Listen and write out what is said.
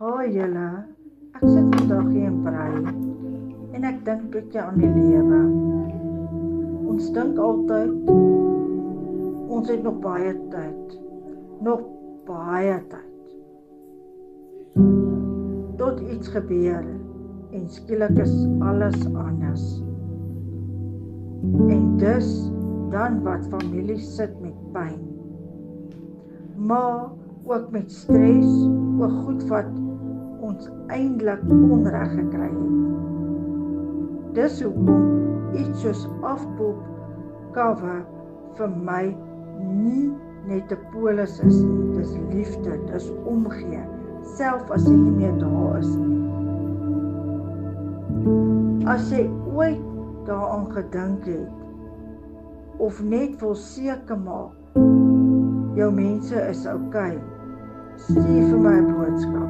Hoi julle, ek sit vandag hier en brei en ek dink bietjie aan die lewe. Ons dink altyd, ons het nog baie tyd. Tot iets gebeur en skielik is alles anders. En dus dan wat familie sit met pyn. Maar ook met stres oor goed wat ons eintlik onreg gekry het. Dis hoekom iets soos afpop cover vir my nie net 'n polis is nie. Dis liefde, dis omgee, self as jy nie meer daar is nie. As jy ooit daaraan gedink het, of net wil seker maak, jou mense is okay, stuur vir my 'n boodskap.